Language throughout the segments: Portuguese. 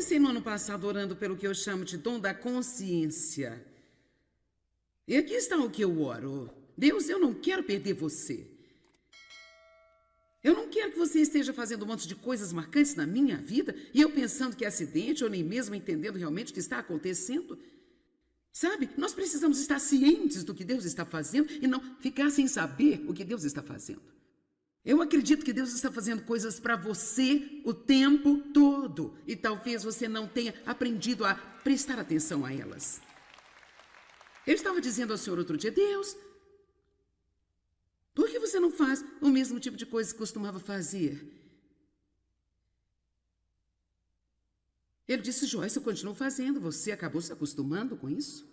comecei no ano passado orando pelo que eu chamo de dom da consciência. E aqui está o que eu oro. Deus, eu não quero perder você. Eu não quero que você esteja fazendo um monte de coisas marcantes na minha vida e eu pensando que é acidente ou nem mesmo entendendo realmente o que está acontecendo. Sabe, nós precisamos estar cientes do que Deus está fazendo e não ficar sem saber o que Deus está fazendo. Eu acredito que Deus está fazendo coisas para você o tempo todo e talvez você não tenha aprendido a prestar atenção a elas. Eu estava dizendo ao Senhor outro dia, Deus, por que você não faz o mesmo tipo de coisa que costumava fazer? Ele disse, Joyce, eu continuo fazendo, você acabou se acostumando com isso?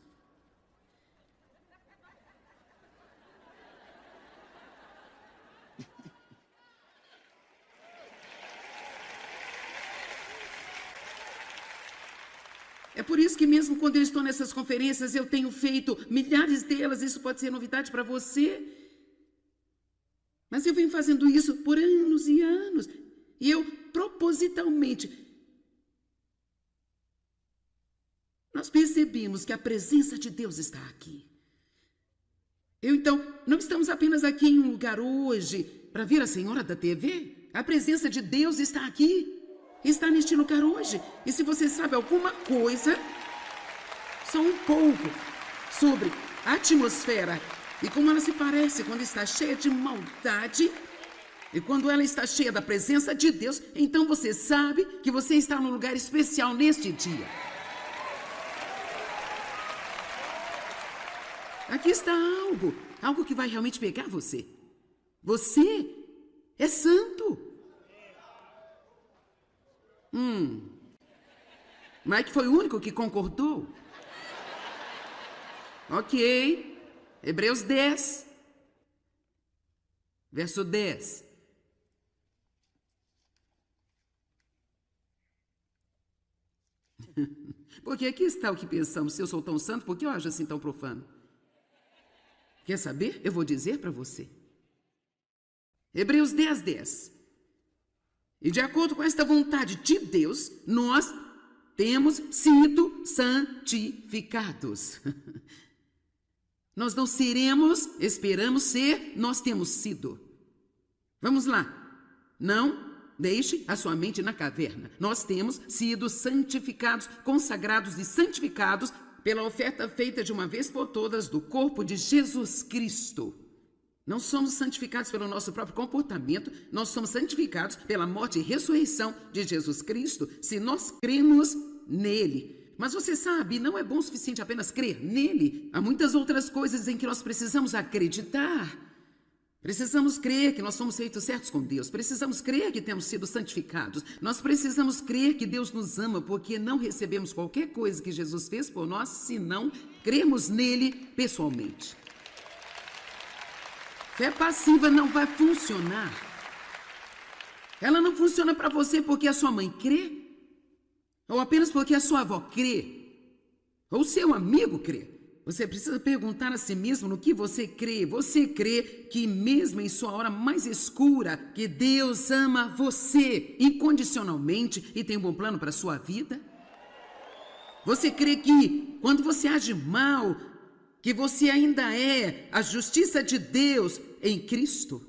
É por isso que mesmo quando eu estou nessas conferências, eu tenho feito milhares delas, isso pode ser novidade para você. Mas eu venho fazendo isso por anos e anos. E eu, propositalmente, nós percebemos que a presença de Deus está aqui. Então, não estamos apenas aqui em um lugar hoje para ver a senhora da TV. A presença de Deus está aqui. Está neste lugar hoje. E se você sabe alguma coisa, só um pouco, sobre a atmosfera e como ela se parece quando está cheia de maldade e quando ela está cheia da presença de Deus, então você sabe que você está num lugar especial neste dia. Aqui está algo que vai realmente pegar você. Você é santo. Mike foi o único que concordou. Ok. Hebreus 10, verso 10. Porque aqui está o que pensamos. Se eu sou tão santo, por que eu ajo assim tão profano? Quer saber? Eu vou dizer para você. Hebreus 10, 10. E de acordo com esta vontade de Deus, nós temos sido santificados. Nós não seremos, esperamos ser, nós temos sido. Vamos lá. Não deixe a sua mente na caverna. Nós temos sido santificados, consagrados e santificados pela oferta feita de uma vez por todas do corpo de Jesus Cristo. Não somos santificados pelo nosso próprio comportamento, nós somos santificados pela morte e ressurreição de Jesus Cristo, se nós cremos nele. Mas você sabe, não é bom o suficiente apenas crer nele. Há muitas outras coisas em que nós precisamos acreditar. Precisamos crer que nós somos feitos certos com Deus. Precisamos crer que temos sido santificados. Nós precisamos crer que Deus nos ama, porque não recebemos qualquer coisa que Jesus fez por nós, se não cremos nele pessoalmente. Fé passiva não vai funcionar. Ela não funciona para você porque a sua mãe crê, ou apenas porque a sua avó crê, ou seu amigo crê. Você precisa perguntar a si mesmo no que você crê. Você crê que mesmo em sua hora mais escura, que Deus ama você incondicionalmente e tem um bom plano para a sua vida? Você crê que quando você age mal, que você ainda é a justiça de Deus em Cristo?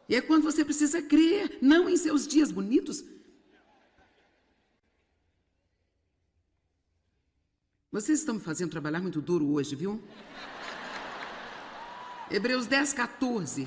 E é quando você precisa crer, não em seus dias bonitos. Vocês estão me fazendo trabalhar muito duro hoje, viu? Hebreus 10, 14.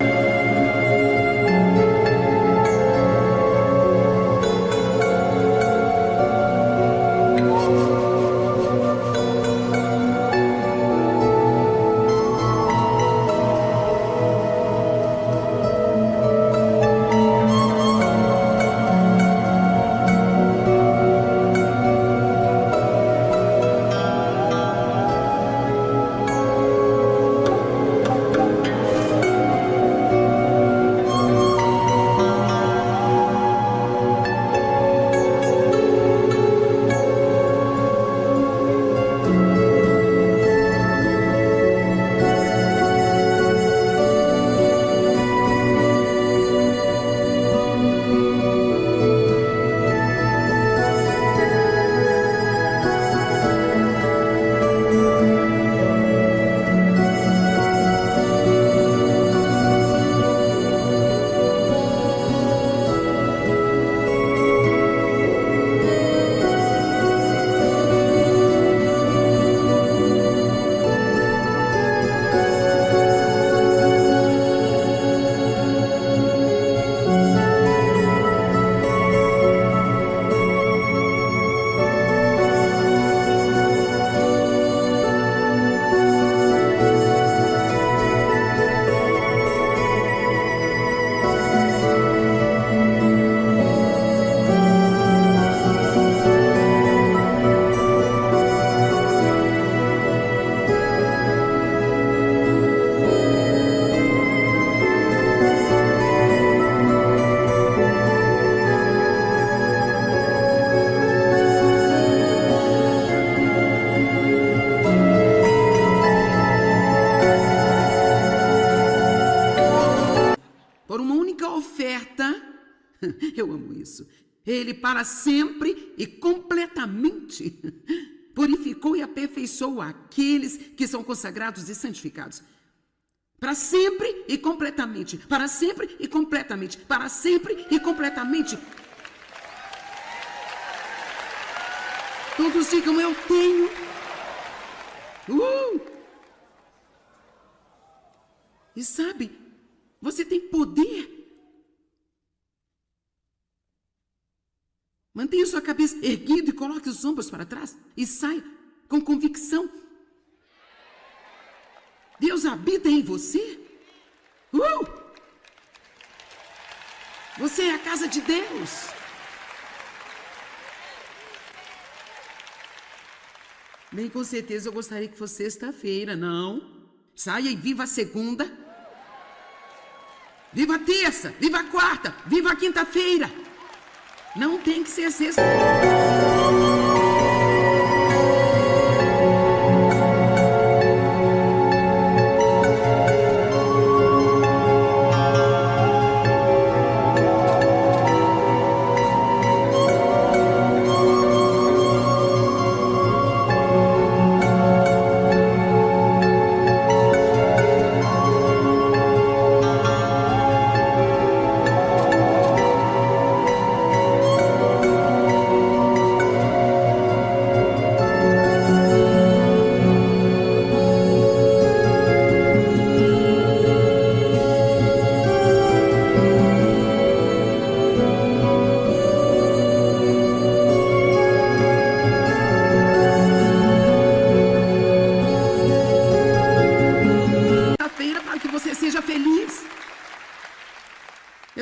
Eu amo isso. Ele para sempre e completamente purificou e aperfeiçoou aqueles que são consagrados e santificados. Para sempre e completamente, para sempre e completamente, para sempre e completamente. Todos digam, eu tenho. E sabe, você tem poder. Mantenha sua cabeça erguida e coloque os ombros para trás e saia com convicção. Deus habita em você. Você é a casa de Deus. Bem, com certeza eu gostaria que fosse sexta-feira, não? Saia e viva a segunda. Viva a terça, viva a quarta, viva a quinta-feira. Não tem que ser sexta.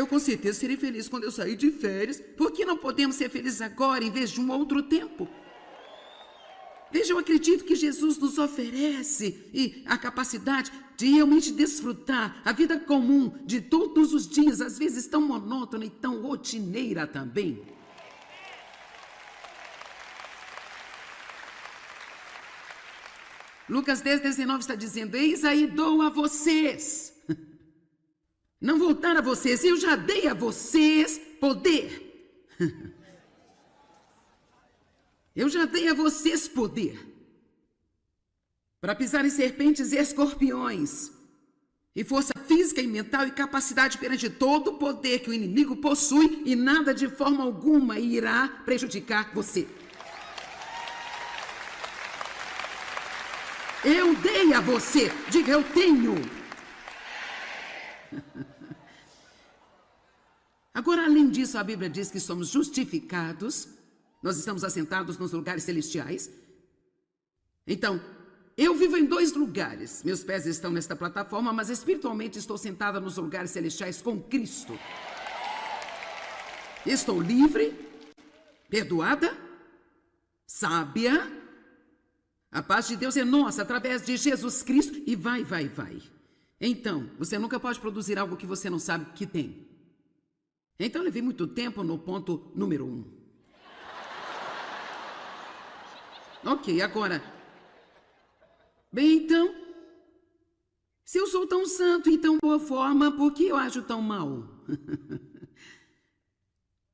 Com certeza serei feliz quando eu sair de férias. Por que não podemos ser felizes agora em vez de um outro tempo? Veja, eu acredito que Jesus nos oferece a capacidade de realmente desfrutar a vida comum de todos os dias, às vezes tão monótona e tão rotineira também. Lucas 10:19 está dizendo, eis aí dou a vocês. Não vou dar a vocês, eu já dei a vocês poder. Eu já dei a vocês poder para pisar em serpentes e escorpiões, e força física e mental e capacidade perante todo o poder que o inimigo possui, e nada de forma alguma irá prejudicar você. Eu dei a você, diga eu tenho. Agora, além disso, a Bíblia diz que somos justificados, nós estamos assentados nos lugares celestiais. Então, eu vivo em 2 lugares. Meus pés estão nesta plataforma, mas espiritualmente estou sentada nos lugares celestiais com Cristo. Estou livre, perdoada, sábia. A paz de Deus é nossa através de Jesus Cristo e vai. Então, você nunca pode produzir algo que você não sabe que tem. Então, levei muito tempo no ponto número 1. Ok, agora. Bem, então, se eu sou tão santo e tão boa forma, por que eu ajo tão mal?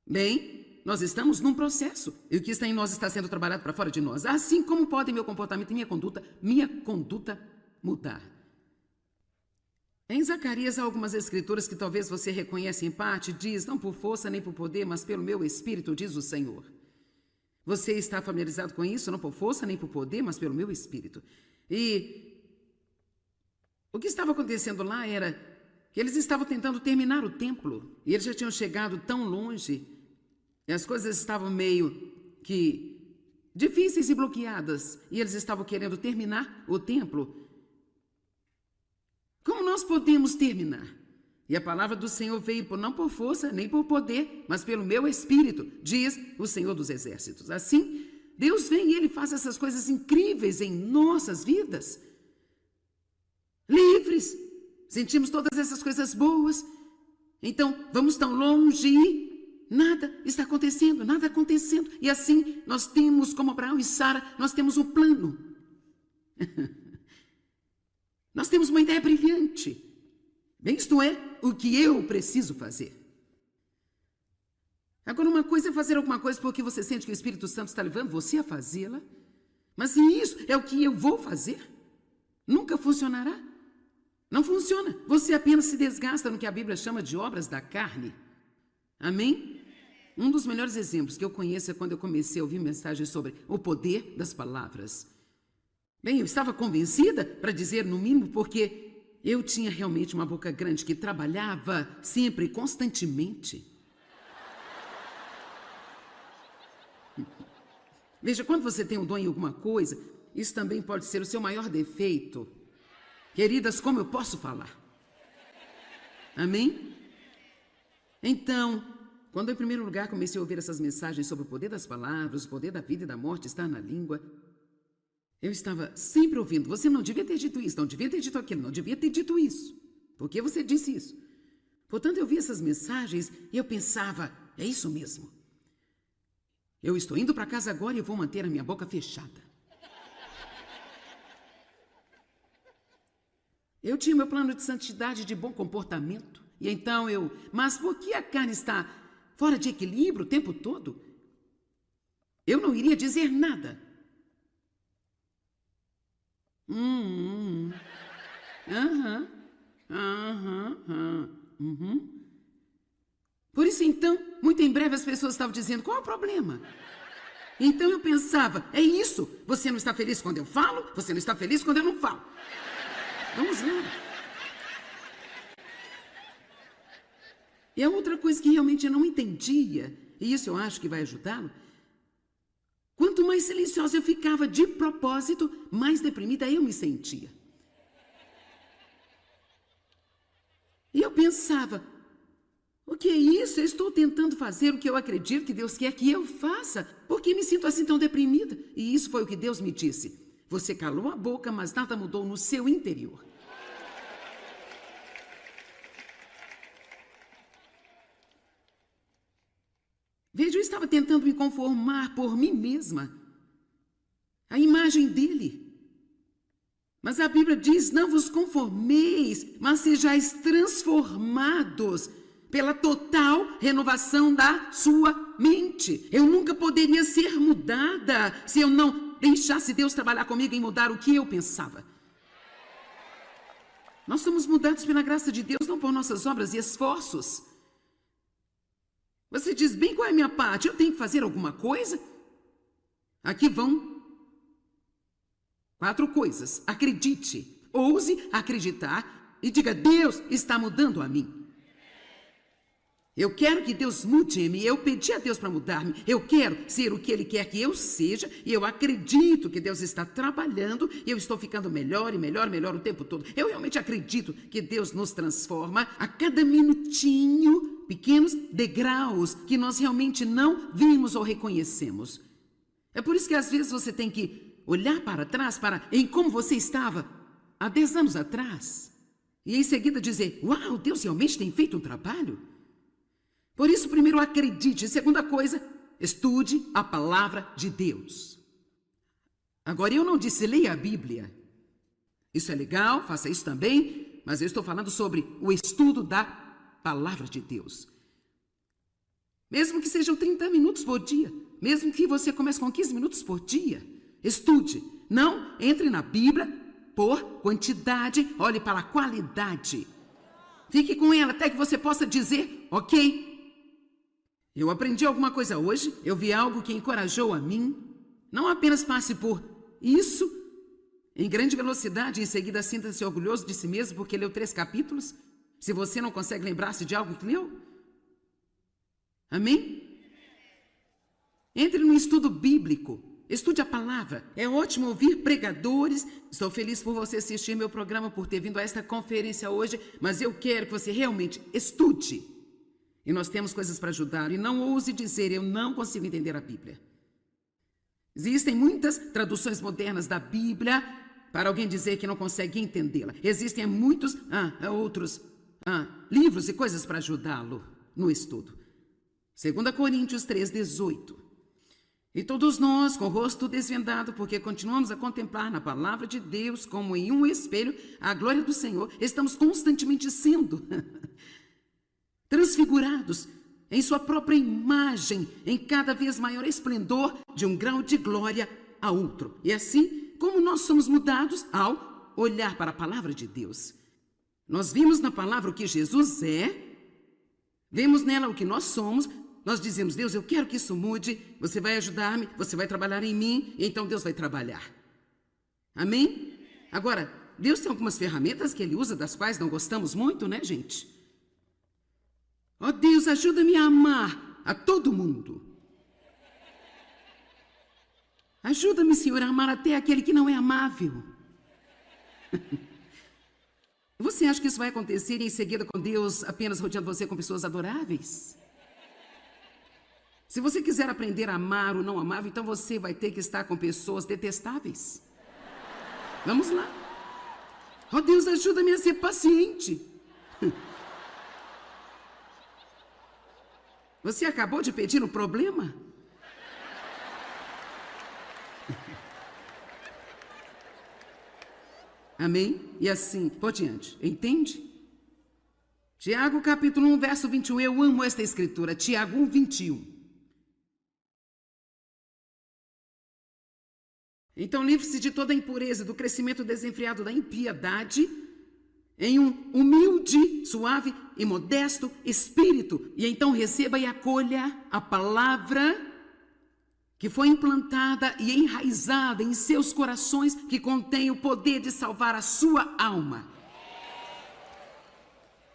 Bem, nós estamos num processo. E o que está em nós está sendo trabalhado para fora de nós. Assim como pode meu comportamento e minha conduta mudar. Em Zacarias há algumas escrituras que talvez você reconheça em parte, diz, não por força nem por poder, mas pelo meu Espírito, diz o Senhor. Você está familiarizado com isso? Não por força nem por poder, mas pelo meu Espírito. E o que estava acontecendo lá era que eles estavam tentando terminar o templo. E eles já tinham chegado tão longe, e as coisas estavam meio que difíceis e bloqueadas. E eles estavam querendo terminar o templo. Como nós podemos terminar? E a palavra do Senhor veio não por força, nem por poder, mas pelo meu Espírito, diz o Senhor dos Exércitos. Assim, Deus vem e Ele faz essas coisas incríveis em nossas vidas. Livres, sentimos todas essas coisas boas. Então, vamos tão longe e nada está acontecendo, nada acontecendo. E assim, nós temos, como Abraão e Sara, nós temos um plano. Nós temos uma ideia brilhante. Bem, isto é o que eu preciso fazer. Agora, uma coisa é fazer alguma coisa porque você sente que o Espírito Santo está levando você a fazê-la. Mas se isso é o que eu vou fazer, nunca funcionará. Não funciona. Você apenas se desgasta no que a Bíblia chama de obras da carne. Amém? Um dos melhores exemplos que eu conheço é quando eu comecei a ouvir mensagens sobre o poder das palavras. Bem, eu estava convencida, para dizer no mínimo, porque eu tinha realmente uma boca grande que trabalhava sempre, constantemente. Veja, quando você tem um dom em alguma coisa, isso também pode ser o seu maior defeito. Queridas, como eu posso falar? Amém? Então, quando eu, em primeiro lugar, comecei a ouvir essas mensagens sobre o poder das palavras, o poder da vida e da morte está na língua, eu estava sempre ouvindo, você não devia ter dito isso, não devia ter dito aquilo, não devia ter dito isso. Por que você disse isso? Portanto, eu vi essas mensagens e eu pensava, é isso mesmo. Eu estou indo para casa agora e vou manter a minha boca fechada. Eu tinha meu plano de santidade, de bom comportamento. E então mas por que a carne está fora de equilíbrio o tempo todo? Eu não iria dizer nada. Por isso, então, muito em breve as pessoas estavam dizendo, qual é o problema? Então eu pensava, é isso, você não está feliz quando eu falo, você não está feliz quando eu não falo. Vamos lá. E a outra coisa que realmente eu não entendia, e isso eu acho que vai ajudá-lo, quanto mais silenciosa eu ficava de propósito, mais deprimida eu me sentia. E eu pensava, o que é isso? Eu estou tentando fazer o que eu acredito que Deus quer que eu faça. Por que me sinto assim tão deprimida? E isso foi o que Deus me disse. Você calou a boca, mas nada mudou no seu interior. Veja, eu estava tentando me conformar por mim mesma. A imagem dele. Mas a Bíblia diz, não vos conformeis, mas sejais transformados pela total renovação da sua mente. Eu nunca poderia ser mudada se eu não deixasse Deus trabalhar comigo em mudar o que eu pensava. Nós somos mudados pela graça de Deus, não por nossas obras e esforços. Você diz, bem, qual é a minha parte? Eu tenho que fazer alguma coisa? Aqui vão 4 coisas. Acredite, ouse acreditar e diga, Deus está mudando a mim. Eu quero que Deus mude-me, eu pedi a Deus para mudar-me, eu quero ser o que Ele quer que eu seja, e eu acredito que Deus está trabalhando, e eu estou ficando melhor e melhor, melhor o tempo todo. Eu realmente acredito que Deus nos transforma a cada minutinho, pequenos degraus que nós realmente não vimos ou reconhecemos. É por isso que às vezes você tem que olhar para trás, em como você estava há 10 anos atrás, e em seguida dizer, uau, Deus realmente tem feito um trabalho. Por isso, primeiro, acredite. Segunda coisa, estude a palavra de Deus. Agora, eu não disse leia a Bíblia. Isso é legal, faça isso também, mas eu estou falando sobre o estudo da palavra de Deus. Mesmo que sejam 30 minutos por dia, mesmo que você comece com 15 minutos por dia, estude. Não entre na Bíblia por quantidade, olhe para a qualidade. Fique com ela até que você possa dizer, ok, eu aprendi alguma coisa hoje, eu vi algo que encorajou a mim. Não apenas passe por isso em grande velocidade e em seguida sinta-se orgulhoso de si mesmo porque leu 3 capítulos, se você não consegue lembrar-se de algo que leu. Amém? Entre no estudo bíblico, estude a palavra. É ótimo ouvir pregadores. Estou feliz por você assistir meu programa, por ter vindo a esta conferência hoje, mas eu quero que você realmente estude. E nós temos coisas para ajudar. E não ouse dizer, eu não consigo entender a Bíblia. Existem muitas traduções modernas da Bíblia para alguém dizer que não consegue entendê-la. Existem muitos outros livros e coisas para ajudá-lo no estudo. 2 Coríntios 3:18. E todos nós, com o rosto desvendado, porque continuamos a contemplar na palavra de Deus como em um espelho a glória do Senhor, estamos constantemente sendo transfigurados em sua própria imagem, em cada vez maior esplendor, de um grau de glória a outro. E assim como nós somos mudados ao olhar para a palavra de Deus. Nós vimos na palavra o que Jesus é, vemos nela o que nós somos, nós dizemos: Deus, eu quero que isso mude, você vai ajudar-me, você vai trabalhar em mim, e então Deus vai trabalhar. Amém? Agora, Deus tem algumas ferramentas que Ele usa, das quais não gostamos muito, né, gente? Ó Deus, ajuda-me a amar a todo mundo. Ajuda-me, Senhor, a amar até aquele que não é amável. Você acha que isso vai acontecer em seguida com Deus apenas rodeando você com pessoas adoráveis? Se você quiser aprender a amar o não amável, então você vai ter que estar com pessoas detestáveis. Vamos lá. Ó Deus, ajuda-me a ser paciente. Você acabou de pedir um problema? Amém? E assim, por diante. Entende? Tiago, capítulo 1, verso 21. Eu amo esta escritura. Tiago 1, 21. Então, livre-se de toda a impureza, do crescimento desenfreado da impiedade, em um humilde, suave e modesto espírito. E então receba e acolha a palavra que foi implantada e enraizada em seus corações, que contém o poder de salvar a sua alma.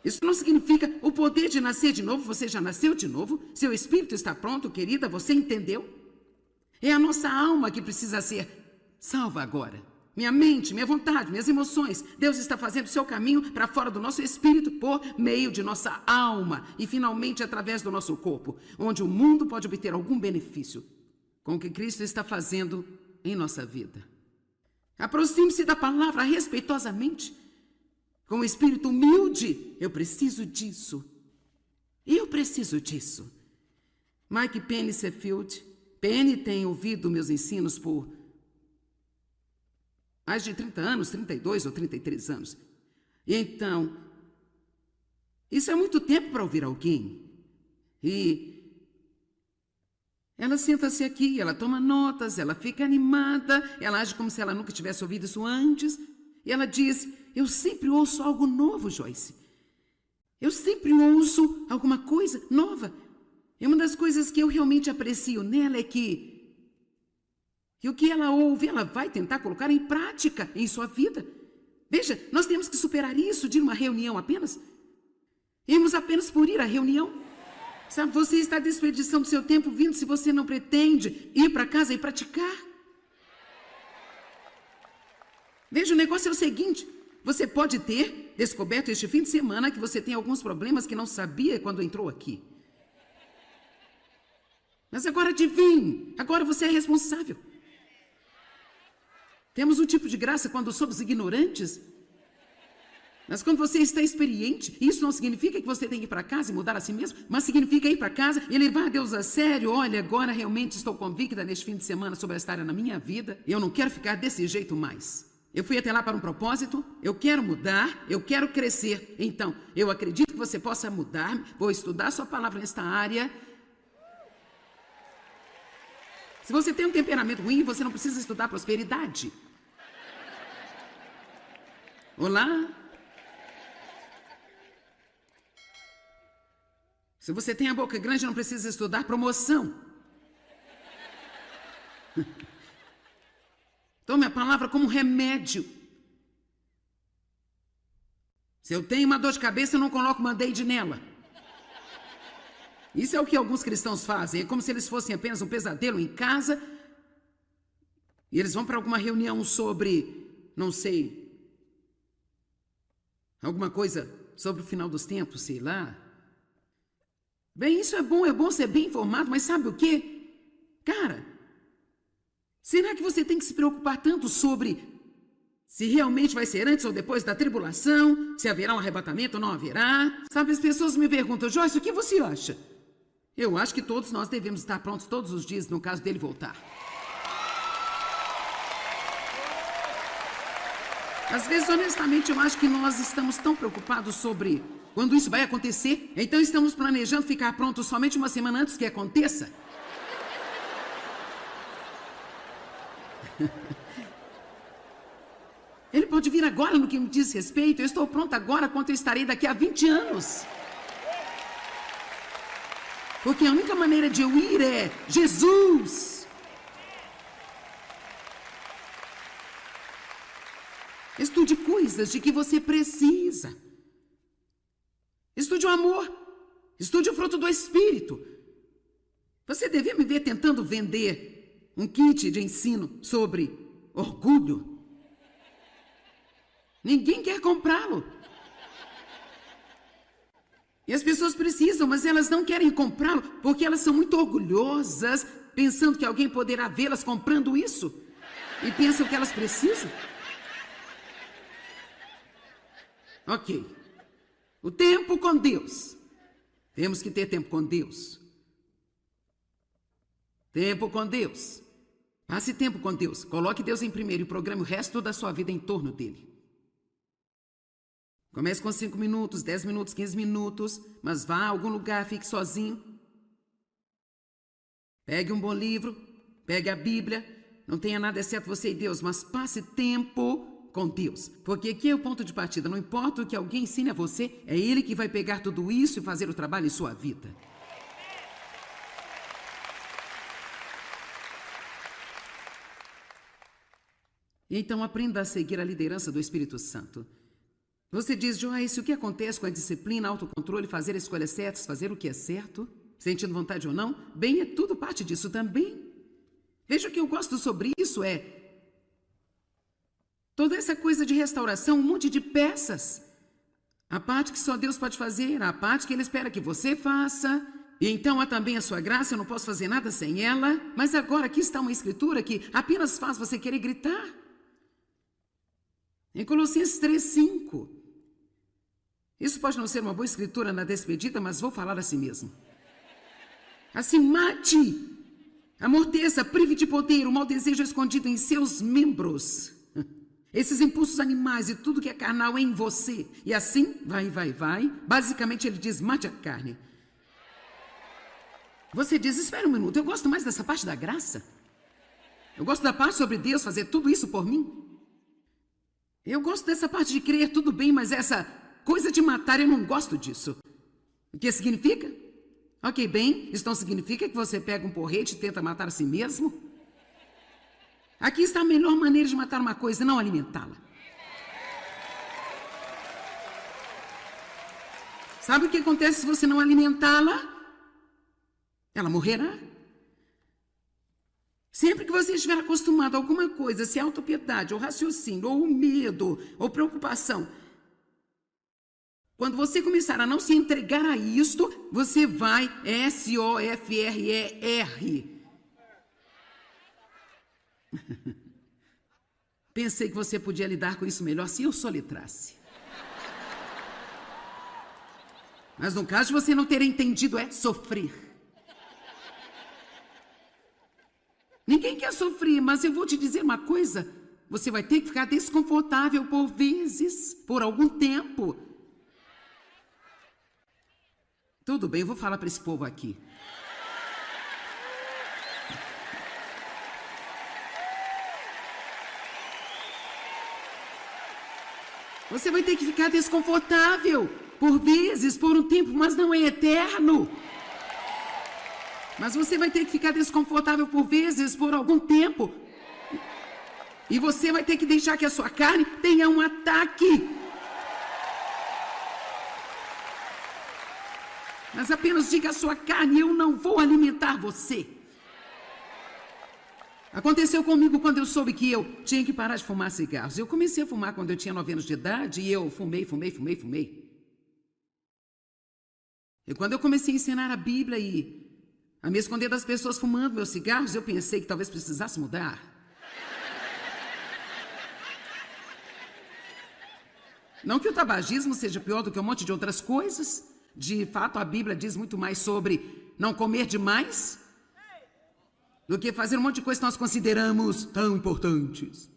Isso não significa o poder de nascer de novo. Você já nasceu de novo, seu espírito está pronto, querida, você entendeu? É a nossa alma que precisa ser salva agora. Minha mente, minha vontade, minhas emoções. Deus está fazendo o seu caminho para fora do nosso espírito por meio de nossa alma e finalmente através do nosso corpo, onde o mundo pode obter algum benefício com o que Cristo está fazendo em nossa vida. Aproxime-se da palavra respeitosamente, com o espírito humilde. Eu preciso disso. Eu preciso disso. Mike Penny Sheffield. Penny tem ouvido meus ensinos por mais de 30 anos, 32 ou 33 anos. E então, isso é muito tempo para ouvir alguém. E ela senta-se aqui, ela toma notas, ela fica animada, ela age como se ela nunca tivesse ouvido isso antes. E ela diz: eu sempre ouço algo novo, Joyce. Eu sempre ouço alguma coisa nova. E uma das coisas que eu realmente aprecio nela é que o que ela ouve, ela vai tentar colocar em prática em sua vida. Veja, nós temos que superar isso de uma reunião apenas. Irmos apenas por ir à reunião. Sabe, você está desperdiçando seu tempo vindo se você não pretende ir para casa e praticar. Veja, o negócio é o seguinte: você pode ter descoberto este fim de semana que você tem alguns problemas que não sabia quando entrou aqui. Mas agora adivinhe, agora você é responsável. Temos um tipo de graça quando somos ignorantes. Mas quando você está experiente, isso não significa que você tem que ir para casa e mudar a si mesmo, mas significa ir para casa e levar Deus a sério. Olha, agora realmente estou convicta neste fim de semana sobre esta área na minha vida e eu não quero ficar desse jeito mais. Eu fui até lá para um propósito, eu quero mudar, eu quero crescer. Então, eu acredito que você possa mudar, vou estudar sua palavra nesta área. Se você tem um temperamento ruim, você não precisa estudar prosperidade. Olá? Se você tem a boca grande, não precisa estudar promoção. Tome a palavra como remédio. Se eu tenho uma dor de cabeça, eu não coloco Band-Aid nela. Isso é o que alguns cristãos fazem. É como se eles fossem apenas um pesadelo em casa e eles vão para alguma reunião sobre, não sei, alguma coisa sobre o final dos tempos, sei lá. Bem, isso é bom ser bem informado, mas sabe o quê? Cara, será que você tem que se preocupar tanto sobre se realmente vai ser antes ou depois da tribulação, se haverá um arrebatamento ou não haverá? Sabe, as pessoas me perguntam: Joyce, o que você acha? Eu acho que todos nós devemos estar prontos todos os dias no caso dele voltar. Às vezes, honestamente, eu acho que nós estamos tão preocupados sobre quando isso vai acontecer, então estamos planejando ficar prontos somente uma semana antes que aconteça. Ele pode vir agora no que me diz respeito. Eu estou pronta agora quanto eu estarei daqui a 20 anos. Porque a única maneira de eu ir é Jesus. Estude coisas de que você precisa. Estude o amor. Estude o fruto do Espírito. Você devia me ver tentando vender um kit de ensino sobre orgulho. Ninguém quer comprá-lo. E as pessoas precisam, mas elas não querem comprá-lo porque elas são muito orgulhosas, pensando que alguém poderá vê-las comprando isso. E pensam que elas precisam. Ok. O tempo com Deus. Temos que ter tempo com Deus. Tempo com Deus. Passe tempo com Deus. Coloque Deus em primeiro e programe o resto da sua vida em torno dele. Comece com 5 minutos, 10 minutos, 15 minutos, mas vá a algum lugar, fique sozinho. Pegue um bom livro, pegue a Bíblia. Não tenha nada exceto você e Deus, mas passe tempo com Deus. Porque aqui é o ponto de partida. Não importa o que alguém ensine a você, é Ele que vai pegar tudo isso e fazer o trabalho em sua vida. Então aprenda a seguir a liderança do Espírito Santo. Você diz, Joyce, o que acontece com a disciplina, autocontrole, fazer escolhas certas, fazer o que é certo, sentindo vontade ou não? Bem, é tudo parte disso também. Veja, o que eu gosto sobre isso é toda essa coisa de restauração, um monte de peças. A parte que só Deus pode fazer, a parte que Ele espera que você faça. E então há também a sua graça, eu não posso fazer nada sem ela. Mas agora aqui está uma escritura que apenas faz você querer gritar. Em Colossenses 3:5. Isso pode não ser uma boa escritura na despedida, mas vou falar assim mesmo. Assim, mate, amorteça, prive de poder o mau desejo escondido em seus membros. Esses impulsos animais e tudo que é carnal em você. E assim, vai. Basicamente, ele diz, mate a carne. Você diz, espera um minuto, eu gosto mais dessa parte da graça. Eu gosto da parte sobre Deus fazer tudo isso por mim. Eu gosto dessa parte de crer, tudo bem, mas essa coisa de matar, eu não gosto disso. O que significa? Ok, bem, isso não significa que você pega um porrete e tenta matar a si mesmo? Aqui está a melhor maneira de matar uma coisa, não alimentá-la. Sabe o que acontece se você não alimentá-la? Ela morrerá. Sempre que você estiver acostumado a alguma coisa, se é autopiedade, ou raciocínio, ou medo, ou preocupação, quando você começar a não se entregar a isto, você vai SOFRER. Pensei que você podia lidar com isso melhor se eu soletrasse. Mas no caso de você não ter entendido, é sofrer. Ninguém quer sofrer, mas eu vou te dizer uma coisa. Você vai ter que ficar desconfortável por vezes, por algum tempo. Tudo bem, eu vou falar para esse povo aqui. Você vai ter que ficar desconfortável por vezes, por um tempo, mas não é eterno. Mas você vai ter que ficar desconfortável por vezes, por algum tempo. E você vai ter que deixar que a sua carne tenha um ataque. Mas apenas diga à sua carne, eu não vou alimentar você. Aconteceu comigo quando eu soube que eu tinha que parar de fumar cigarros. Eu comecei a fumar quando eu tinha 9 anos de idade e eu fumei. E quando eu comecei a ensinar a Bíblia e a me esconder das pessoas fumando meus cigarros, eu pensei que talvez precisasse mudar. Não que o tabagismo seja pior do que um monte de outras coisas. De fato, a Bíblia diz muito mais sobre não comer demais do que fazer um monte de coisas que nós consideramos tão importantes.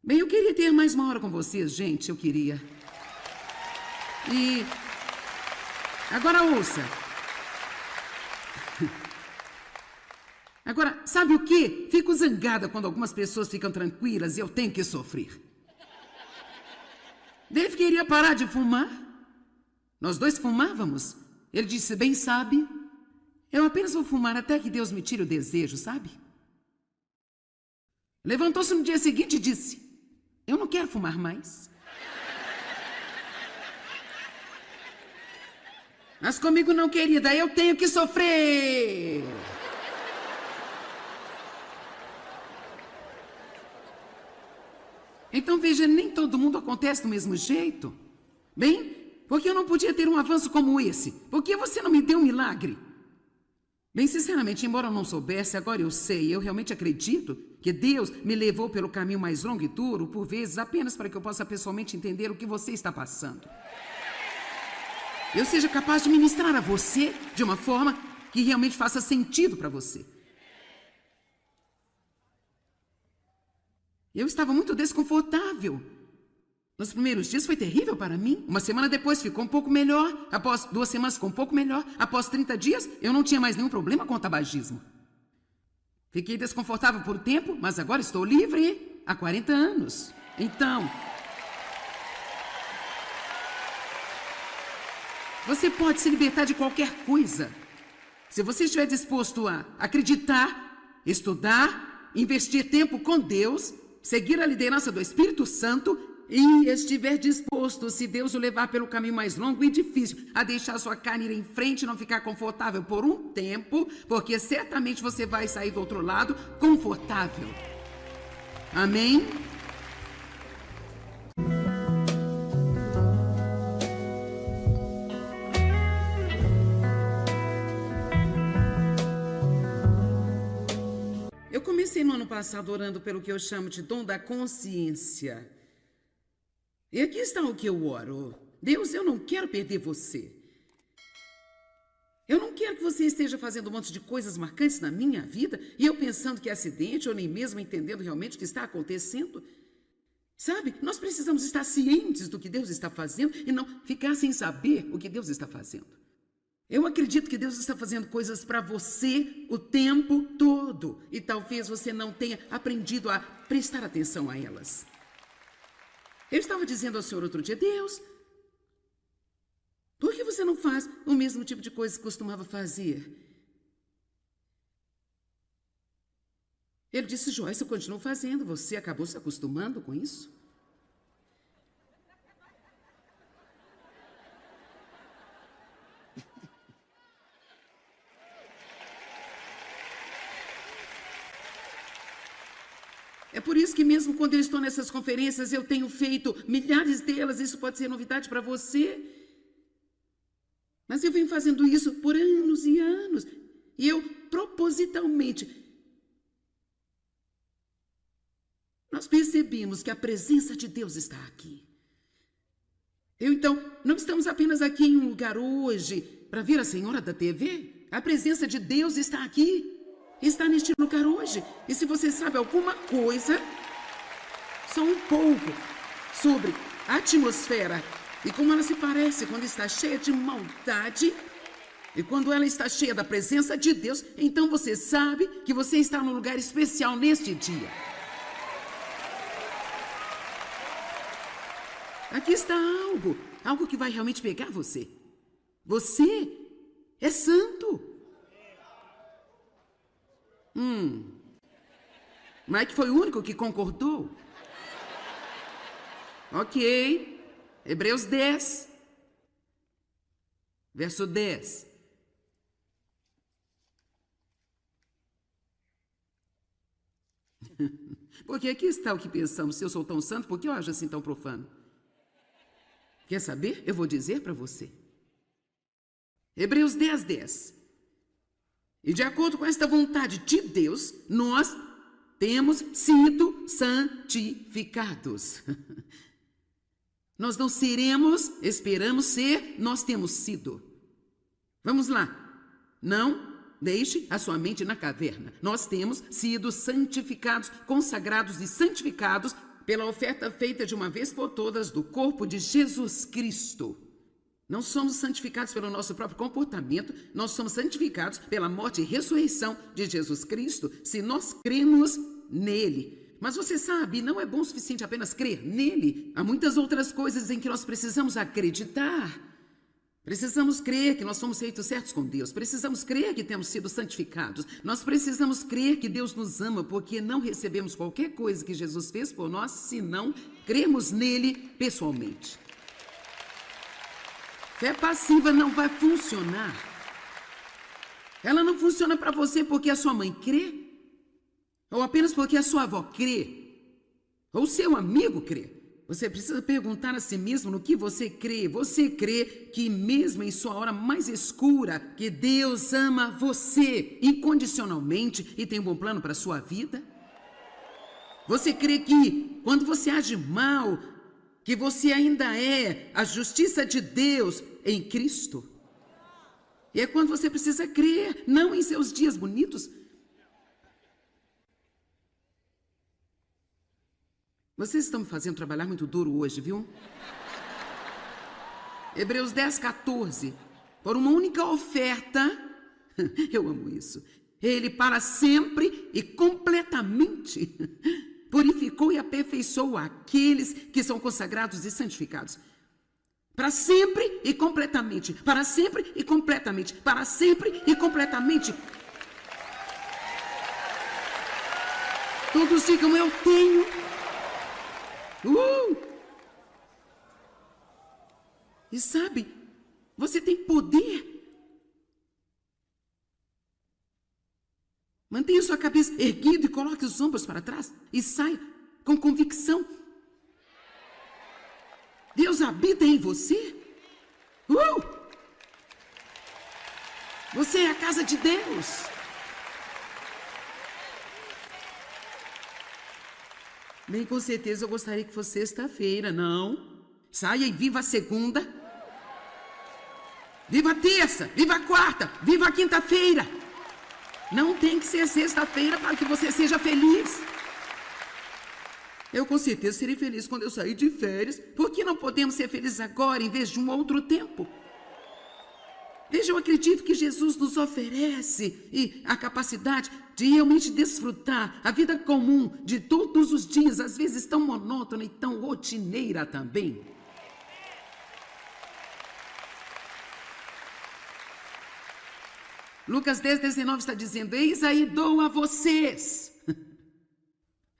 Bem, eu queria ter mais uma hora com vocês, gente, eu queria. E agora ouça. Agora, sabe o quê? Fico zangada quando algumas pessoas ficam tranquilas e eu tenho que sofrer. Dave queria parar de fumar. Nós dois fumávamos. Ele disse, bem sabe, eu apenas vou fumar até que Deus me tire o desejo, sabe? Levantou-se no dia seguinte e disse, eu não quero fumar mais. Mas comigo não, querida, eu tenho que sofrer. Então veja, nem todo mundo acontece do mesmo jeito. Bem, porque eu não podia ter um avanço como esse? Por que você não me deu um milagre? Bem, sinceramente, embora eu não soubesse, agora eu sei, eu realmente acredito que Deus me levou pelo caminho mais longo e duro, por vezes, apenas para que eu possa pessoalmente entender o que você está passando. Eu seja capaz de ministrar a você de uma forma que realmente faça sentido para você. Eu estava muito desconfortável. Nos primeiros dias foi terrível para mim. Uma semana depois ficou um pouco melhor. Após 2 semanas ficou um pouco melhor. Após 30 dias, eu não tinha mais nenhum problema com o tabagismo. Fiquei desconfortável por um tempo, mas agora estou livre há 40 anos. Então, você pode se libertar de qualquer coisa. Se você estiver disposto a acreditar, estudar, investir tempo com Deus, seguir a liderança do Espírito Santo e estiver disposto, se Deus o levar pelo caminho mais longo e difícil, a deixar sua carne ir em frente e não ficar confortável por um tempo, porque certamente você vai sair do outro lado confortável. Amém? Eu comecei no ano passado orando pelo que eu chamo de dom da consciência. E aqui está o que eu oro. Deus, eu não quero perder você. Eu não quero que você esteja fazendo um monte de coisas marcantes na minha vida e eu pensando que é acidente ou nem mesmo entendendo realmente o que está acontecendo. Sabe, nós precisamos estar cientes do que Deus está fazendo e não ficar sem saber o que Deus está fazendo. Eu acredito que Deus está fazendo coisas para você o tempo todo e talvez você não tenha aprendido a prestar atenção a elas. Eu estava dizendo ao Senhor outro dia, Deus, por que você não faz o mesmo tipo de coisa que costumava fazer? Ele disse, Joyce, eu continuo fazendo, você acabou se acostumando com isso? É por isso que mesmo quando eu estou nessas conferências, eu tenho feito milhares delas, isso pode ser novidade para você. Mas eu venho fazendo isso por anos e anos. E eu, propositalmente, nós percebemos que a presença de Deus está aqui. Então, não estamos apenas aqui em um lugar hoje para ver a senhora da TV. A presença de Deus está aqui. Está neste lugar hoje. E se você sabe alguma coisa, só um pouco, sobre a atmosfera e como ela se parece quando está cheia de maldade e quando ela está cheia da presença de Deus, então você sabe que você está num lugar especial neste dia. Aqui está algo que vai realmente pegar você. Você é santo. Mike foi o único que concordou. Ok. Hebreus 10, verso 10. Porque aqui está o que pensamos. Se eu sou tão santo, por que eu acho assim tão profano? Quer saber? Eu vou dizer para você. Hebreus 10, 10. E de acordo com esta vontade de Deus, nós temos sido santificados. Nós não seremos, esperamos ser, nós temos sido. Vamos lá. Não deixe a sua mente na caverna. Nós temos sido santificados, consagrados e santificados pela oferta feita de uma vez por todas do corpo de Jesus Cristo. Não somos santificados pelo nosso próprio comportamento, nós somos santificados pela morte e ressurreição de Jesus Cristo, se nós cremos nele. Mas você sabe, não é bom o suficiente apenas crer nele. Há muitas outras coisas em que nós precisamos acreditar. Precisamos crer que nós somos feitos certos com Deus. Precisamos crer que temos sido santificados. Nós precisamos crer que Deus nos ama, porque não recebemos qualquer coisa que Jesus fez por nós, se não cremos nele pessoalmente. Fé passiva não vai funcionar. Ela não funciona para você porque a sua mãe crê, ou apenas porque a sua avó crê, ou seu amigo crê. Você precisa perguntar a si mesmo no que você crê. Você crê que mesmo em sua hora mais escura, que Deus ama você incondicionalmente e tem um bom plano para a sua vida? Você crê que quando você age mal, que você ainda é a justiça de Deus em Cristo? E é quando você precisa crer, não em seus dias bonitos. Vocês estão me fazendo trabalhar muito duro hoje, viu? Hebreus 10, 14. Por uma única oferta, eu amo isso, ele para sempre e completamente purificou e aperfeiçoou aqueles que são consagrados e santificados. Para sempre e completamente, para sempre e completamente, para sempre e completamente. Todos digam, eu tenho. E sabe, você tem poder. Mantenha sua cabeça erguida e coloque os ombros para trás e saia com convicção. Deus habita em você. Você é a casa de Deus. Bem, com certeza eu gostaria que fosse sexta-feira, não? Saia e viva a segunda. Viva a terça, viva a quarta, viva a quinta-feira. Não tem que ser sexta-feira para que você seja feliz. Eu com certeza serei feliz quando eu sair de férias. Por que não podemos ser felizes agora em vez de um outro tempo? Veja, eu acredito que Jesus nos oferece a capacidade de realmente desfrutar a vida comum de todos os dias, às vezes tão monótona e tão rotineira também. Lucas 10, 19 está dizendo, eis aí dou a vocês.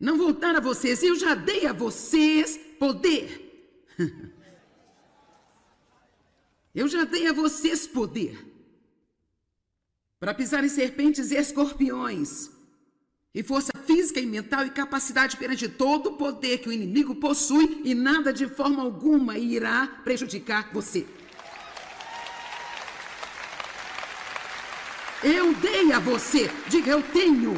Não vou dar a vocês, eu já dei a vocês poder. Eu já dei a vocês poder para pisar em serpentes e escorpiões, e força física e mental e capacidade perante todo o poder que o inimigo possui, e nada de forma alguma irá prejudicar você. Eu dei a você, diga eu tenho.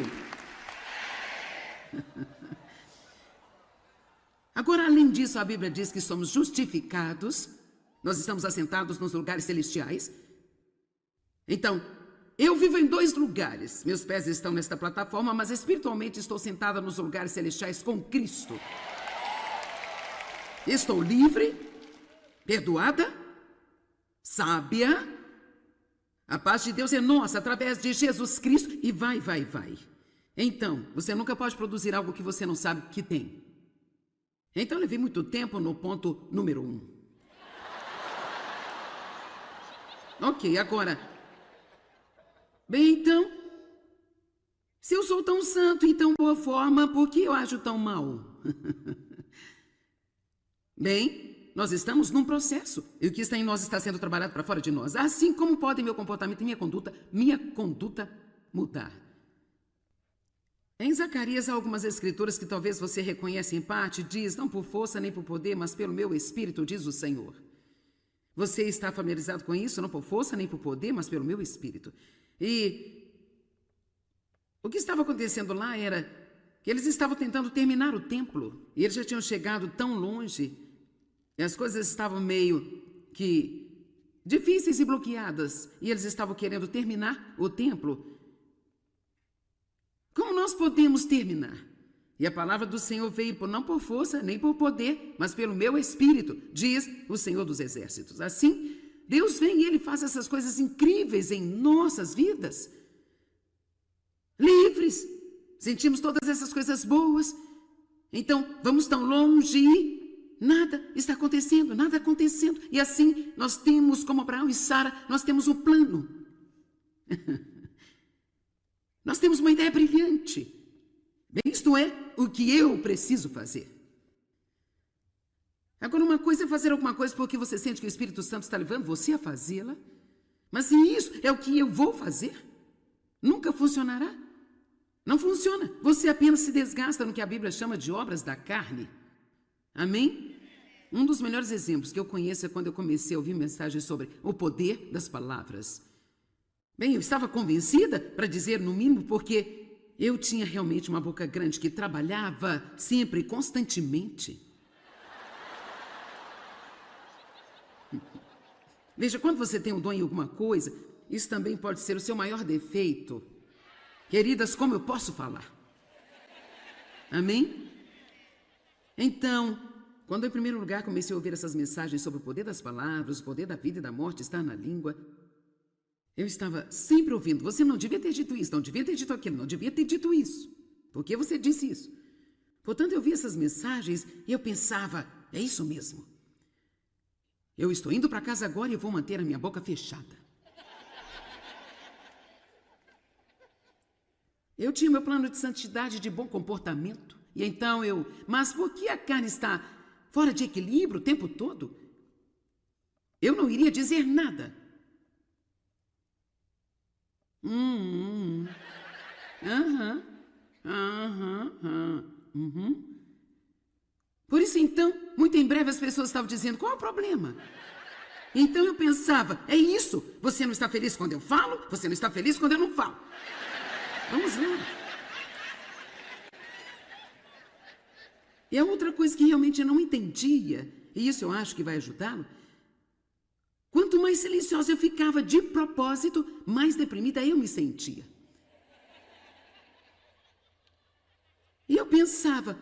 Agora, além disso, a Bíblia diz que somos justificados. Nós estamos assentados nos lugares celestiais. Então, eu vivo em dois lugares. Meus pés estão nesta plataforma, mas espiritualmente estou sentada nos lugares celestiais com Cristo. Estou livre, perdoada, sábia. A paz de Deus é nossa através de Jesus Cristo e vai. Então, você nunca pode produzir algo que você não sabe que tem. Então, levei muito tempo no ponto número 1. Ok, agora, bem, então, se eu sou tão santo e tão boa forma, por que eu ajo tão mal? Bem, nós estamos num processo, e o que está em nós está sendo trabalhado para fora de nós. Assim como podem meu comportamento e minha conduta mudar. Em Zacarias há algumas escrituras que talvez você reconheça em parte, diz, não por força nem por poder, mas pelo meu Espírito, diz o Senhor. Você está familiarizado com isso? Não por força nem por poder, mas pelo meu Espírito. E o que estava acontecendo lá era que eles estavam tentando terminar o templo. E eles já tinham chegado tão longe. E as coisas estavam meio que difíceis e bloqueadas. E eles estavam querendo terminar o templo. nós podemos terminar? E a palavra do Senhor veio não por força, nem por poder, mas pelo meu espírito, diz o Senhor dos Exércitos. Assim, Deus vem e Ele faz essas coisas incríveis em nossas vidas. Livres, sentimos todas essas coisas boas. Então, vamos tão longe e nada está acontecendo, nada acontecendo. E assim, nós temos, como Abraão e Sara, nós temos um plano. Nós temos uma ideia brilhante. Bem, isto é o que eu preciso fazer. Agora, uma coisa é fazer alguma coisa porque você sente que o Espírito Santo está levando você a fazê-la. Mas se isso é o que eu vou fazer, nunca funcionará. Não funciona. Você apenas se desgasta no que a Bíblia chama de obras da carne. Amém? Um dos melhores exemplos que eu conheço é quando eu comecei a ouvir mensagens sobre o poder das palavras. Bem, eu estava convencida, para dizer no mínimo, porque eu tinha realmente uma boca grande que trabalhava sempre, constantemente. Veja, quando você tem um dom em alguma coisa, isso também pode ser o seu maior defeito. Queridas, como eu posso falar? Amém? Então, quando eu, em primeiro lugar, comecei a ouvir essas mensagens sobre o poder das palavras, o poder da vida e da morte está na língua, eu estava sempre ouvindo, você não devia ter dito isso, não devia ter dito aquilo, não devia ter dito isso. Por que você disse isso? Portanto, eu vi essas mensagens e eu pensava, é isso mesmo. Eu estou indo para casa agora e eu vou manter a minha boca fechada. Eu tinha meu plano de santidade, de bom comportamento. E então mas por que a carne está fora de equilíbrio o tempo todo? Eu não iria dizer nada. Por isso, então, muito em breve as pessoas estavam dizendo, qual é o problema? Então eu pensava, é isso, você não está feliz quando eu falo, você não está feliz quando eu não falo. Vamos lá. E a outra coisa que realmente eu não entendia, e isso eu acho que vai ajudá-lo, quanto mais silenciosa eu ficava de propósito, mais deprimida eu me sentia. E eu pensava,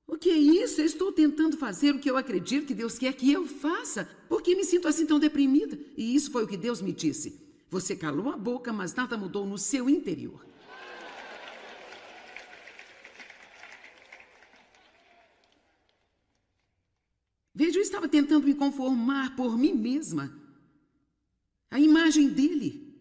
o que é isso? Eu estou tentando fazer o que eu acredito que Deus quer que eu faça. Por que me sinto assim tão deprimida? E isso foi o que Deus me disse. Você calou a boca, mas nada mudou no seu interior. Veja, eu estava tentando me conformar por mim mesma. A imagem dele.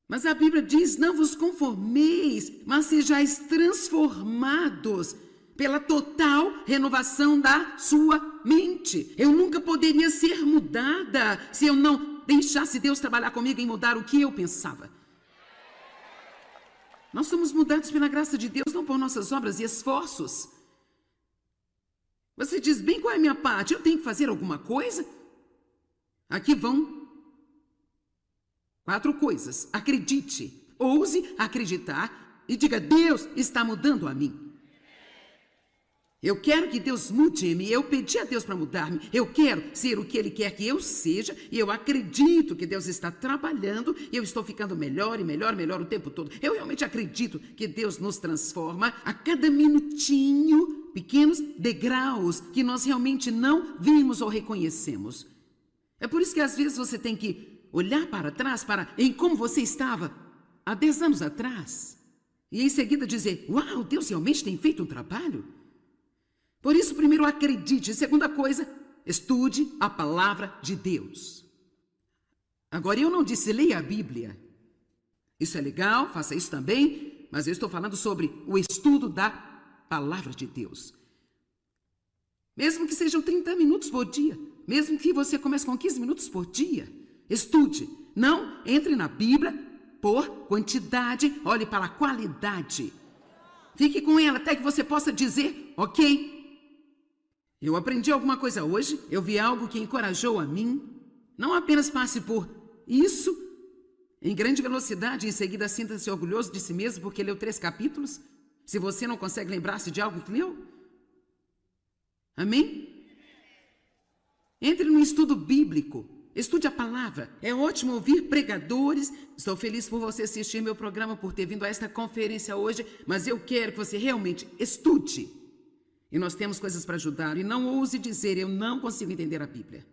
Mas a Bíblia diz, não vos conformeis, mas sejais transformados pela total renovação da sua mente. Eu nunca poderia ser mudada se eu não deixasse Deus trabalhar comigo em mudar o que eu pensava. Nós somos mudados pela graça de Deus, não por nossas obras e esforços. Você diz, bem, qual é a minha parte? Eu tenho que fazer alguma coisa? Aqui vão 4 coisas. Acredite, ouse acreditar e diga, Deus está mudando a mim. Eu quero que Deus mude-me, eu pedi a Deus para mudar-me, eu quero ser o que Ele quer que eu seja, e eu acredito que Deus está trabalhando, e eu estou ficando melhor e melhor, melhor o tempo todo. Eu realmente acredito que Deus nos transforma a cada minutinho, pequenos degraus que nós realmente não vimos ou reconhecemos. É por isso que às vezes você tem que olhar para trás, em como você estava há 10 anos atrás, e em seguida dizer, uau, Deus realmente tem feito um trabalho. Por isso, primeiro, acredite. Segunda coisa, estude a palavra de Deus. Agora, eu não disse leia a Bíblia. Isso é legal, faça isso também, mas eu estou falando sobre o estudo da palavra de Deus. Mesmo que sejam 30 minutos por dia, mesmo que você comece com 15 minutos por dia, estude. Não entre na Bíblia por quantidade, olhe para a qualidade. Fique com ela até que você possa dizer, ok, eu aprendi alguma coisa hoje, eu vi algo que encorajou a mim. Não apenas passe por isso em grande velocidade e em seguida sinta-se orgulhoso de si mesmo porque leu 3 capítulos, se você não consegue lembrar-se de algo que leu. Amém? Entre no estudo bíblico. Estude a palavra. É ótimo ouvir pregadores. Estou feliz por você assistir meu programa, por ter vindo a esta conferência hoje, mas eu quero que você realmente estude. E nós temos coisas para ajudar. E não ouse dizer, eu não consigo entender a Bíblia.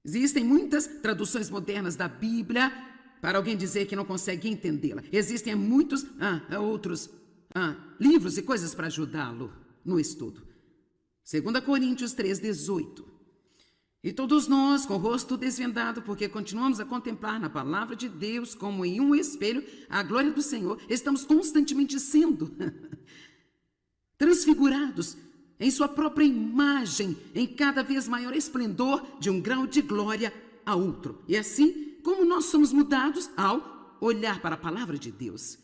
Existem muitas traduções modernas da Bíblia para alguém dizer que não consegue entendê-la. Existem muitos outros livros e coisas para ajudá-lo no estudo. 2 Coríntios 3:18. E todos nós, com o rosto desvendado, porque continuamos a contemplar na palavra de Deus como em um espelho a glória do Senhor, estamos constantemente sendo transfigurados em sua própria imagem, em cada vez maior esplendor, de um grau de glória a outro. E assim, como nós somos mudados ao olhar para a palavra de Deus.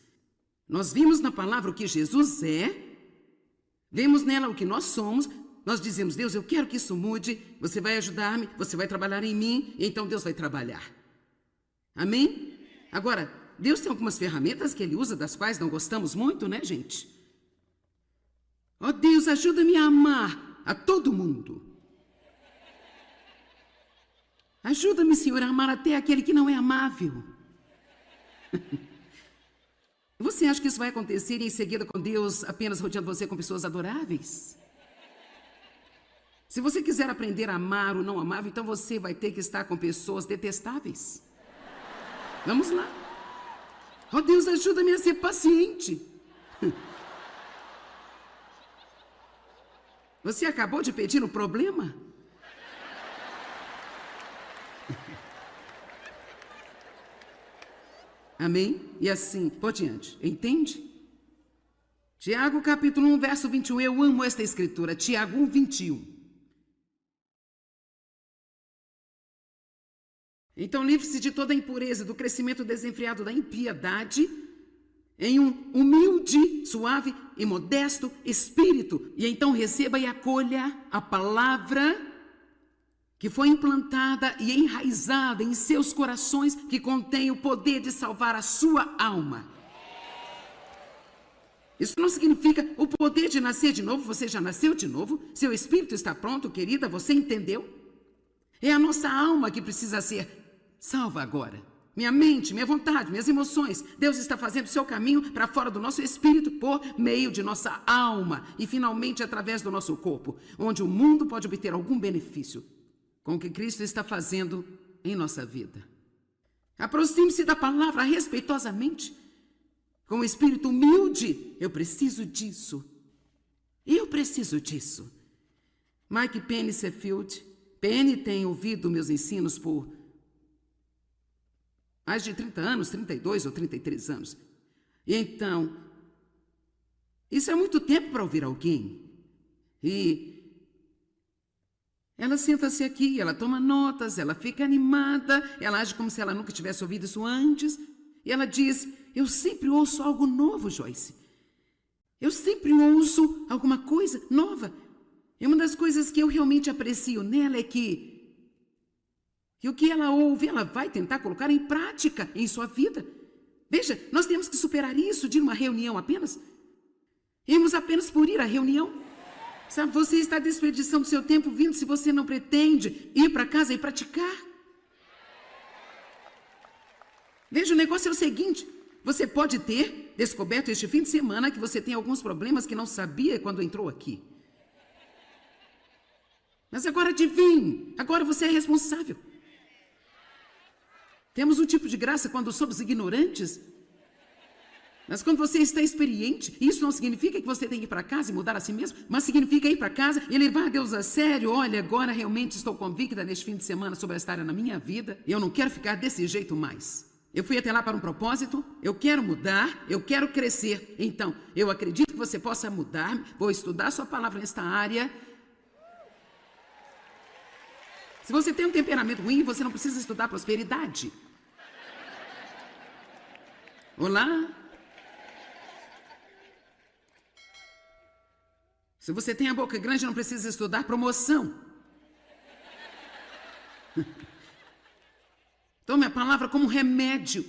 Nós vimos na palavra o que Jesus é, vemos nela o que nós somos, nós dizemos, Deus, eu quero que isso mude, você vai ajudar-me, você vai trabalhar em mim, e então Deus vai trabalhar. Amém? Agora, Deus tem algumas ferramentas que Ele usa, das quais não gostamos muito, né, gente? Ó Deus, ajuda-me a amar a todo mundo. Ajuda-me, Senhor, a amar até aquele que não é amável. Você acha que isso vai acontecer em seguida com Deus apenas rodeando você com pessoas adoráveis? Se você quiser aprender a amar o não amável, então você vai ter que estar com pessoas detestáveis. Vamos lá. Ó Deus, ajuda-me a ser paciente. Você acabou de pedir um problema? Amém? E assim, por diante. Entende? Tiago, capítulo 1, verso 21. Eu amo esta escritura. Tiago 1, 21. Então, livre-se de toda a impureza, do crescimento desenfreado da impiedade, em um humilde, suave e modesto espírito. E então receba e acolha a palavra que foi implantada e enraizada em seus corações, que contém o poder de salvar a sua alma. Isso não significa o poder de nascer de novo, você já nasceu de novo, seu espírito está pronto, querida, você entendeu? É a nossa alma que precisa ser salva agora. Minha mente, minha vontade, minhas emoções. Deus está fazendo seu caminho para fora do nosso espírito por meio de nossa alma e finalmente através do nosso corpo, onde o mundo pode obter algum benefício com o que Cristo está fazendo em nossa vida. Aproxime-se da palavra respeitosamente, com o espírito humilde. Eu preciso disso. Eu preciso disso. Mike Penny Sheffield. Penny tem ouvido meus ensinos por mais de 30 anos, 32 ou 33 anos. E então, isso é muito tempo para ouvir alguém. E ela senta-se aqui, ela toma notas, ela fica animada, ela age como se ela nunca tivesse ouvido isso antes. E ela diz, eu sempre ouço algo novo, Joyce. Eu sempre ouço alguma coisa nova. E uma das coisas que eu realmente aprecio nela é que o que ela ouve, ela vai tentar colocar em prática em sua vida. Veja, nós temos que superar isso de uma reunião apenas. Irmos apenas por ir à reunião. Sabe, você está desperdiçando seu tempo vindo se você não pretende ir para casa e praticar. Veja, o negócio é o seguinte, você pode ter descoberto este fim de semana que você tem alguns problemas que não sabia quando entrou aqui. Mas agora adivinhe, agora você é responsável. Temos um tipo de graça quando somos ignorantes. Mas quando você está experiente, isso não significa que você tem que ir para casa e mudar a si mesmo, mas significa ir para casa e levar Deus a sério. Olha, agora realmente estou convicta neste fim de semana sobre esta área na minha vida e eu não quero ficar desse jeito mais. Eu fui até lá para um propósito, eu quero mudar, eu quero crescer. Então, eu acredito que você possa mudar, vou estudar sua palavra nesta área. Se você tem um temperamento ruim, você não precisa estudar prosperidade. Olá? Se você tem a boca grande, não precisa estudar promoção. Tome a palavra como remédio.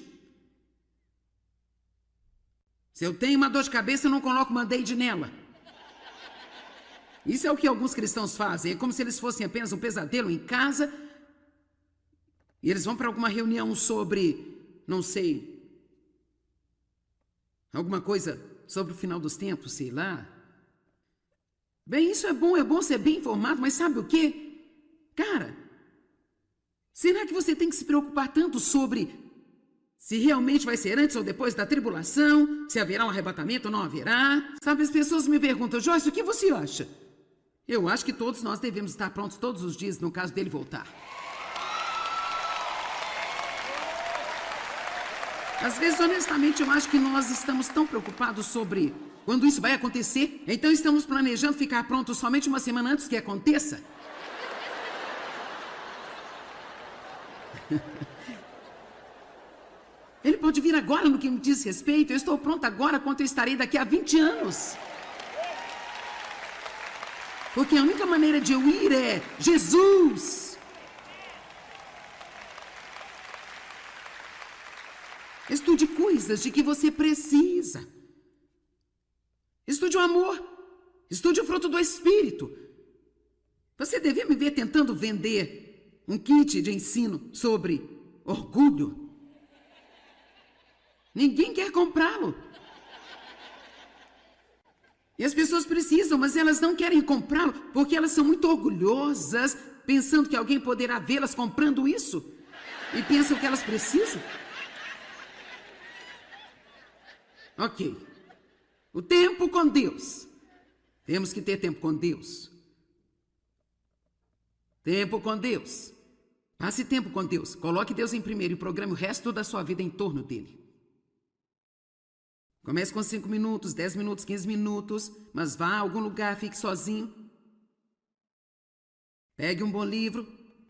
Se eu tenho uma dor de cabeça, eu não coloco Band-Aid nela. Isso é o que alguns cristãos fazem. É como se eles fossem apenas um pesadelo em casa. E eles vão para alguma reunião sobre, não sei, alguma coisa sobre o final dos tempos, sei lá. Bem, isso é bom ser bem informado, mas sabe o quê? Cara, será que você tem que se preocupar tanto sobre se realmente vai ser antes ou depois da tribulação, se haverá um arrebatamento ou não haverá? Sabe, as pessoas me perguntam, Joyce, o que você acha? Eu acho que todos nós devemos estar prontos todos os dias no caso dele voltar. Às vezes, honestamente, eu acho que nós estamos tão preocupados sobre quando isso vai acontecer, então estamos planejando ficar prontos somente uma semana antes que aconteça. Ele pode vir agora no que me diz respeito, eu estou pronta agora quanto eu estarei daqui a 20 anos. Porque a única maneira de eu ir é Jesus. Estude coisas de que você precisa. Estude o amor. Estude o fruto do Espírito. Você devia me ver tentando vender um kit de ensino sobre orgulho. Ninguém quer comprá-lo. E as pessoas precisam, mas elas não querem comprá-lo porque elas são muito orgulhosas, pensando que alguém poderá vê-las comprando isso. E pensam que elas precisam. Ok. O tempo com Deus. Temos que ter tempo com Deus. Tempo com Deus. Passe tempo com Deus. Coloque Deus em primeiro e programe o resto da sua vida em torno dele. Comece com 5 minutos, 10 minutos, 15 minutos, mas vá a algum lugar, fique sozinho. Pegue um bom livro,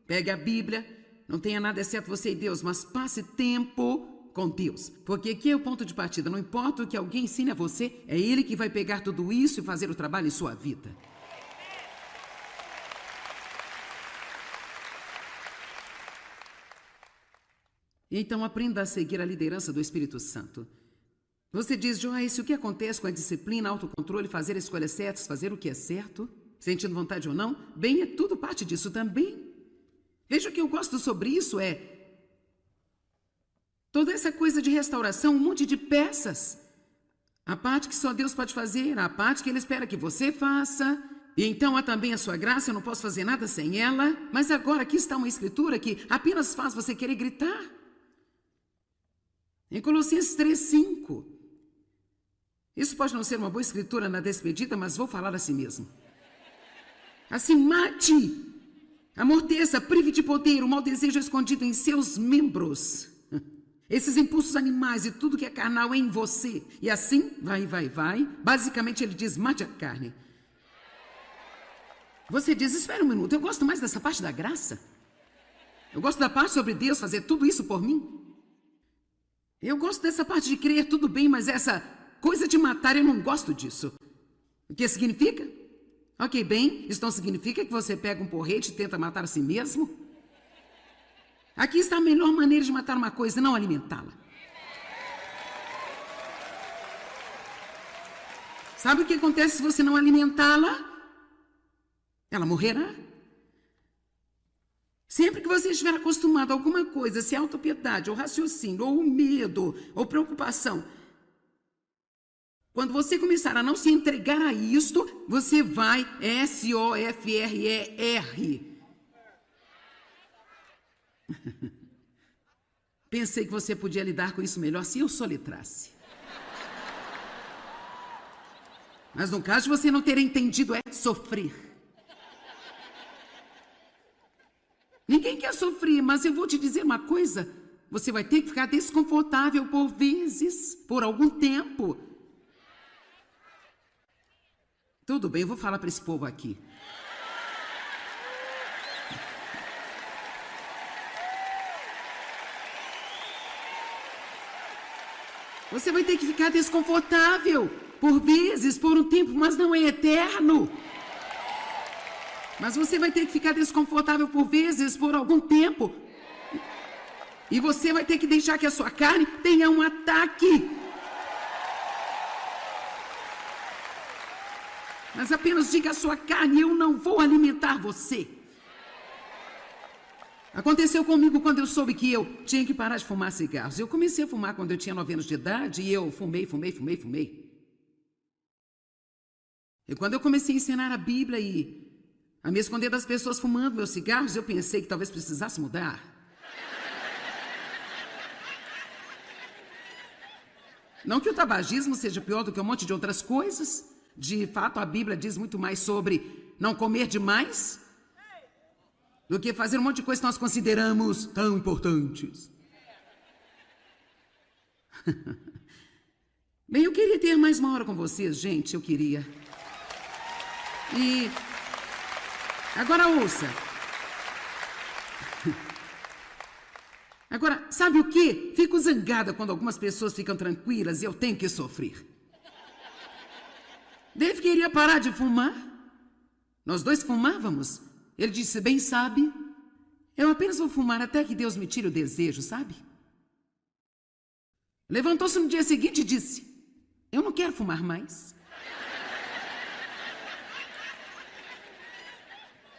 pegue a Bíblia. Não tenha nada exceto você e Deus, mas passe tempo com Deus, porque aqui é o ponto de partida. Não importa o que alguém ensine a você, é Ele que vai pegar tudo isso e fazer o trabalho em sua vida. Então aprenda a seguir a liderança do Espírito Santo. Você diz, Joyce, o que acontece com a disciplina, autocontrole, fazer escolhas certas, fazer o que é certo, sentindo vontade ou não? Bem, é tudo parte disso também. Veja, o que eu gosto sobre isso é toda essa coisa de restauração, um monte de peças. A parte que só Deus pode fazer, a parte que Ele espera que você faça. E então há também a sua graça, eu não posso fazer nada sem ela. Mas agora aqui está uma escritura que apenas faz você querer gritar. Em Colossenses 3:5. Isso pode não ser uma boa escritura na despedida, mas vou falar assim mesmo. Assim, mate, amorteça, prive de poder o mau desejo escondido em seus membros. Esses impulsos animais e tudo que é carnal em você. E assim, vai. Basicamente, ele diz, mate a carne. Você diz, espera um minuto, eu gosto mais dessa parte da graça. Eu gosto da parte sobre Deus fazer tudo isso por mim. Eu gosto dessa parte de crer, tudo bem, mas essa coisa de matar, eu não gosto disso. O que significa? Ok, bem, isso não significa que você pega um porrete e tenta matar a si mesmo? Aqui está a melhor maneira de matar uma coisa, não alimentá-la. Sabe o que acontece se você não alimentá-la? Ela morrerá. Sempre que você estiver acostumado a alguma coisa, se é autopiedade, ou raciocínio, ou medo, ou preocupação, quando você começar a não se entregar a isto, você vai SOFRER. Pensei que você podia lidar com isso melhor se eu soletrasse. Mas no caso de você não ter entendido, é sofrer. Ninguém quer sofrer, mas eu vou te dizer uma coisa. Você vai ter que ficar desconfortável por vezes, por algum tempo. Tudo bem, eu vou falar para esse povo aqui. Você vai ter que ficar desconfortável por vezes, por um tempo, mas não é eterno. Mas você vai ter que ficar desconfortável por vezes, por algum tempo. E você vai ter que deixar que a sua carne tenha um ataque. Mas apenas diga à sua carne, eu não vou alimentar você. Aconteceu comigo quando eu soube que eu tinha que parar de fumar cigarros. Eu comecei a fumar quando eu tinha 9 anos de idade e eu fumei. E quando eu comecei a ensinar a Bíblia e a me esconder das pessoas fumando meus cigarros, eu pensei que talvez precisasse mudar. Não que o tabagismo seja pior do que um monte de outras coisas. De fato, a Bíblia diz muito mais sobre não comer demais do que fazer um monte de coisas que nós consideramos tão importantes. Bem, eu queria ter mais uma hora com vocês, gente, eu queria. E agora ouça. Agora, sabe o quê? Fico zangada quando algumas pessoas ficam tranquilas e eu tenho que sofrer. Dave queria parar de fumar. Nós dois fumávamos. Ele disse, bem sabe, eu apenas vou fumar até que Deus me tire o desejo, sabe? Levantou-se no dia seguinte e disse, eu não quero fumar mais.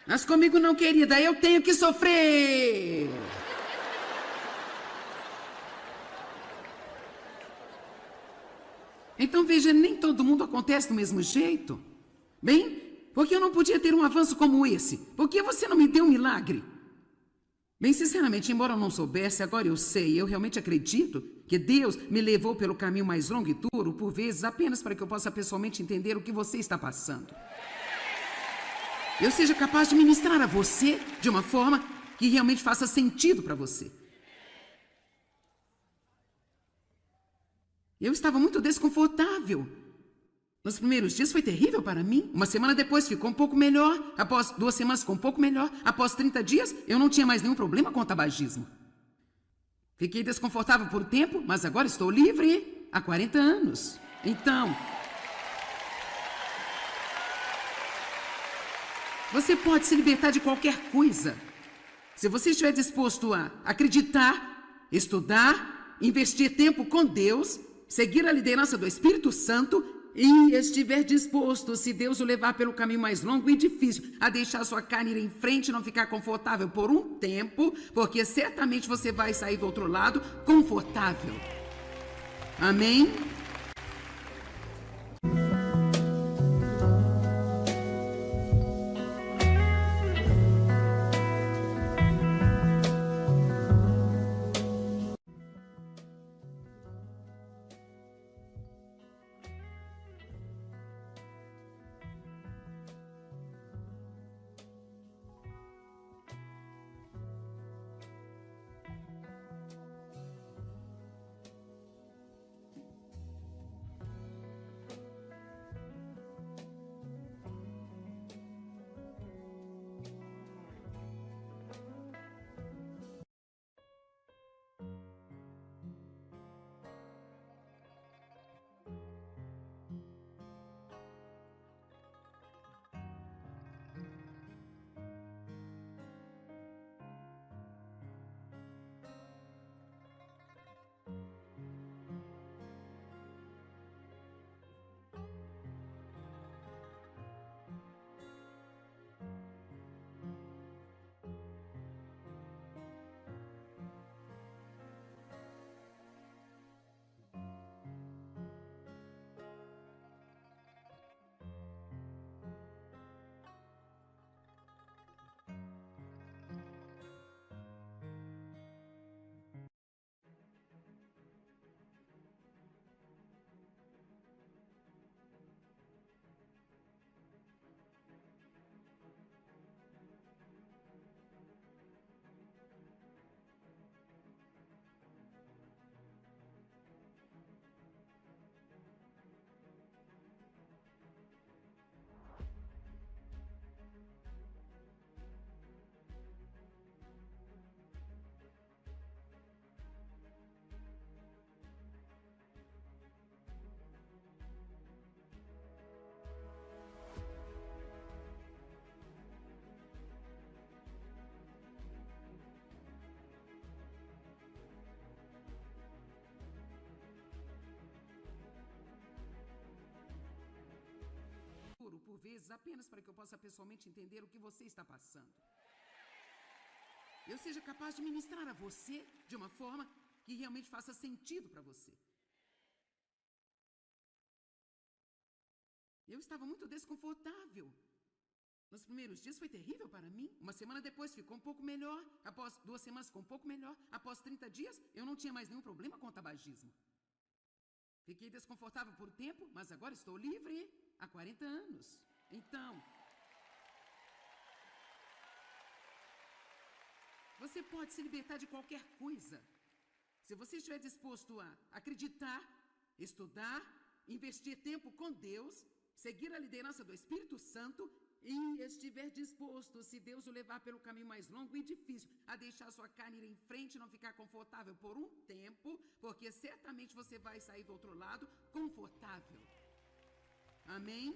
Mas comigo não, querida, eu tenho que sofrer. Então veja, nem todo mundo acontece do mesmo jeito. Bem, porque eu não podia ter um avanço como esse? Por que você não me deu um milagre? Bem, sinceramente, embora eu não soubesse, agora eu sei, eu realmente acredito que Deus me levou pelo caminho mais longo e duro, por vezes, apenas para que eu possa pessoalmente entender o que você está passando. Eu seja capaz de ministrar a você de uma forma que realmente faça sentido para você. Eu estava muito desconfortável. Nos primeiros dias foi terrível para mim. Uma semana depois ficou um pouco melhor. Após 2 semanas ficou um pouco melhor. Após 30 dias, eu não tinha mais nenhum problema com o tabagismo. Fiquei desconfortável por um tempo, mas agora estou livre há 40 anos. Então, você pode se libertar de qualquer coisa. Se você estiver disposto a acreditar, estudar, investir tempo com Deus, seguir a liderança do Espírito Santo e estiver disposto, se Deus o levar pelo caminho mais longo e difícil, a deixar sua carne ir em frente e não ficar confortável por um tempo, porque certamente você vai sair do outro lado confortável. Amém? Por vezes, apenas para que eu possa pessoalmente entender o que você está passando. eu seja capaz de ministrar a você de uma forma que realmente faça sentido para você. Eu estava muito desconfortável. Nos primeiros dias foi terrível para mim. Uma semana depois ficou um pouco melhor. Após 2 semanas ficou um pouco melhor. Após 30 dias, eu não tinha mais nenhum problema com o tabagismo. Fiquei desconfortável por tempo, mas agora estou livre há 40 anos. Então, você pode se libertar de qualquer coisa. Se você estiver disposto a acreditar, estudar, investir tempo com Deus, seguir a liderança do Espírito Santo e estiver disposto, se Deus o levar pelo caminho mais longo e difícil, a deixar sua carne ir em frente e não ficar confortável por um tempo, porque certamente você vai sair do outro lado confortável. Amém?